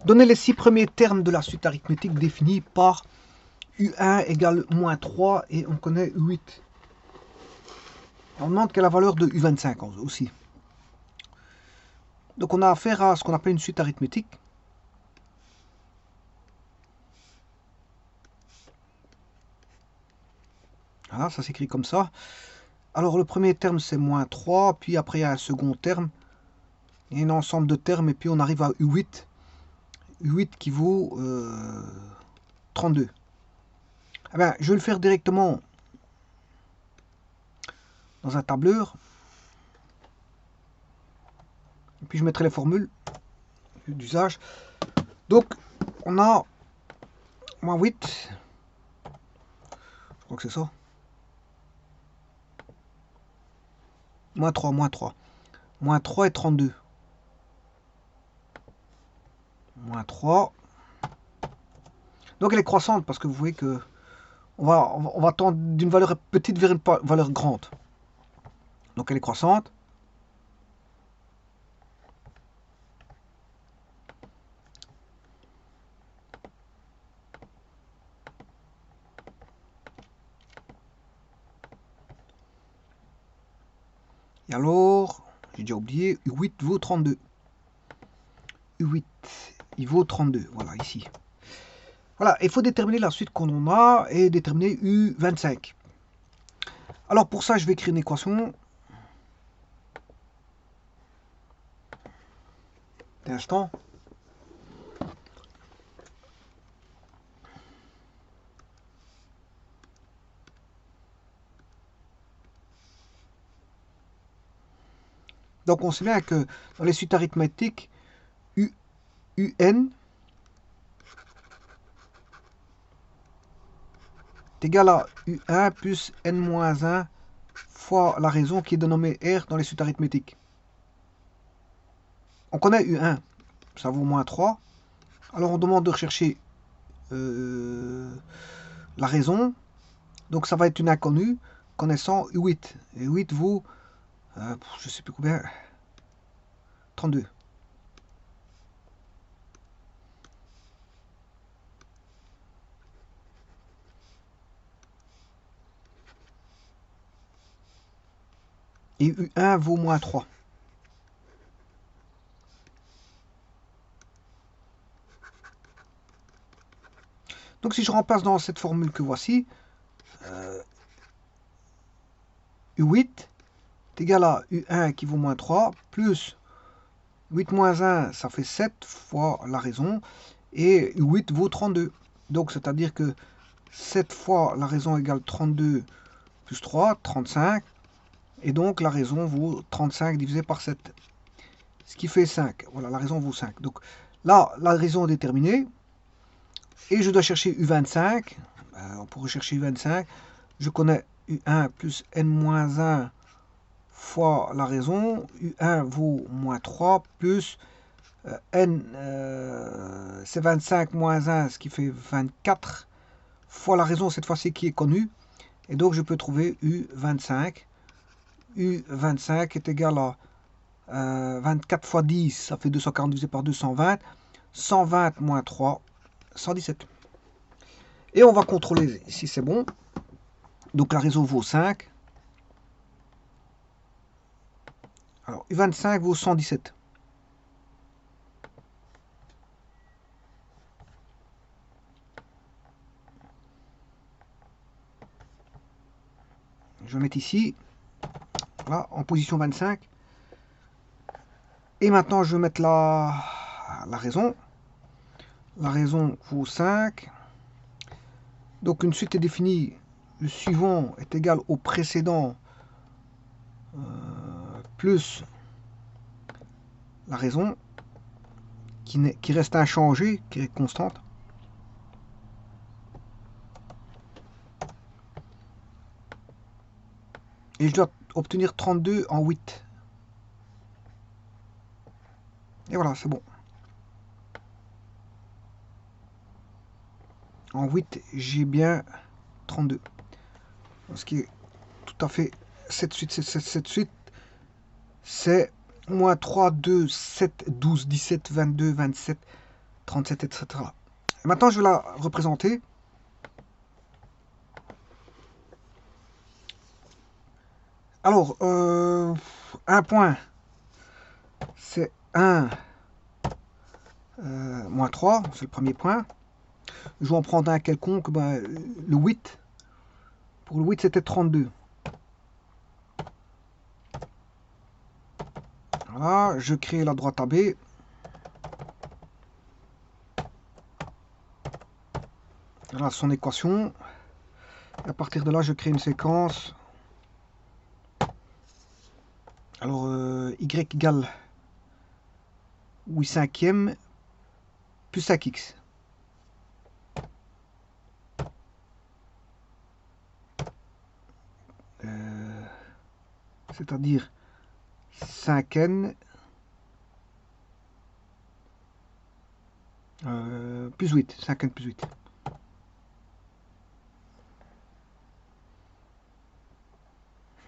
Donner les 6 premiers termes de la suite arithmétique définie par U1 égale moins 3 et on connaît U8. On demande quelle est la valeur de U25 aussi. Donc on a affaire à ce qu'on appelle une suite arithmétique. Voilà, ça s'écrit comme ça. Alors le premier terme c'est moins 3, puis après il y a un second terme. Il y a un ensemble de termes et puis on arrive à U8. U8 qui vaut 32. Eh bien, je vais le faire directement dans un tableur. Et puis je mettrai les formules d'usage. Donc on a moins 8. Je crois que c'est ça. Moins 3, moins 3. Moins 3 et 32. Moins 3. Donc elle est croissante parce que vous voyez que on va tendre d'une valeur petite vers une valeur grande. Donc elle est croissante. Et alors, j'ai déjà oublié, U8 vaut 32. U8, il vaut 32, voilà, ici. Voilà, il faut déterminer la suite qu'on en a et déterminer U25. Alors pour ça, je vais écrire une équation. Un instant. Donc on sait bien que dans les suites arithmétiques, UN est égal à U1 plus N-1 fois la raison qui est dénommée R dans les suites arithmétiques. On connaît U1, ça vaut moins 3. Alors on demande de rechercher la raison. Donc ça va être une inconnue connaissant U8. Et U8 vaut, je ne sais plus combien, 32. Et U1 vaut moins 3. Donc si je remplace dans cette formule que voici, U8 est égal à U1 qui vaut moins 3, plus 8 moins 1, ça fait 7 fois la raison, et U8 vaut 32. Donc c'est-à-dire que 7 fois la raison égale 32 plus 3, 35, et donc la raison vaut 35 divisé par 7. Ce qui fait 5. Voilà, la raison vaut 5. Donc là, la raison est déterminée. Et je dois chercher U25. Pour rechercher U25, je connais U1 plus N-1 fois la raison. U1 vaut moins 3 plus N, c'est 25 moins 1, ce qui fait 24 fois la raison, cette fois-ci qui est connue. Et donc je peux trouver U25. U25 est égal à 24 fois 10, ça fait 240 divisé par 220. 120 moins 3, 117. Et on va contrôler si c'est bon. Donc la raison vaut 5. Alors U25 vaut 117. Je vais mettre ici, là, en position 25. Et maintenant je vais mettre la raison. La raison vaut 5. Donc une suite est définie. Le suivant est égal au précédent plus la raison qui reste inchangée, qui est constante. Et je dois obtenir 32 en 8. Et voilà, c'est bon. En 8, j'ai bien 32. Ce qui est tout à fait cette suite. C'est moins 3, 2, 7, 12, 17, 22, 27, 37, etc. Et maintenant, je vais la représenter. Alors, un point, c'est 1 moins 3, c'est le premier point. Je vais en prendre un quelconque, ben, le 8. Pour le 8, c'était 32. Voilà, je crée la droite AB. Voilà son équation. Et à partir de là, je crée une séquence. Alors, y égale 8 cinquièmes plus 5x. C'est-à-dire 5n plus 8. 5n plus 8.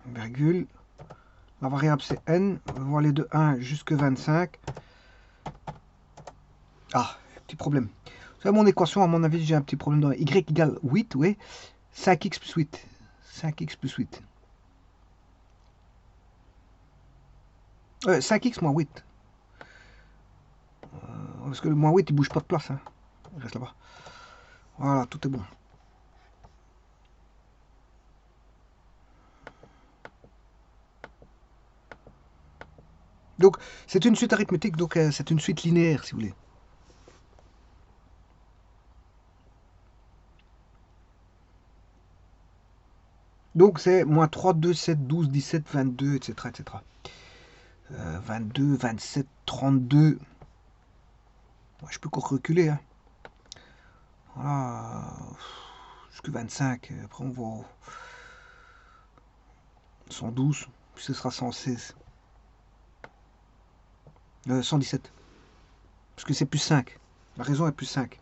Virgule. La variable c'est n. On va aller de 1 jusqu'à 25. Ah, petit problème. C'est mon équation, à mon avis, j'ai un petit problème dans y égale 8, oui. 5x plus 8. 5x plus 8. 5x moins 8. Parce que le moins 8, il bouge pas de place. Hein. Il reste là-bas. Voilà, tout est bon. Donc, c'est une suite arithmétique, donc c'est une suite linéaire, si vous voulez. Donc, c'est moins 3, 2, 7, 12, 17, 22, etc. etc. 22, 27, 32. Je peux encore reculer. Hein. Voilà. Jusqu'à 25. Après, on va 112. Puis ce sera 116. 117. Parce que c'est plus 5. La raison est plus 5.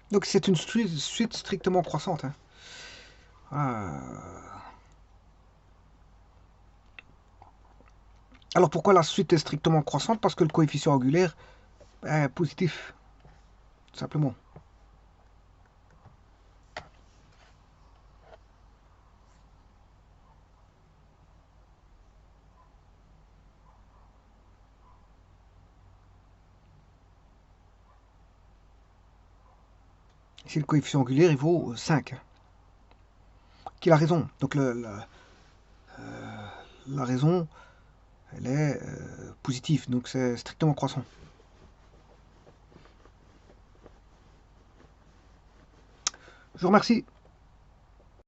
Donc c'est une suite strictement croissante. Hein. Alors pourquoi la suite est strictement croissante? Parce que le coefficient angulaire est positif. Tout simplement. Ici le coefficient angulaire il vaut 5. Qui a raison? Donc la raison elle est positive. Donc c'est strictement croissant. Je vous remercie.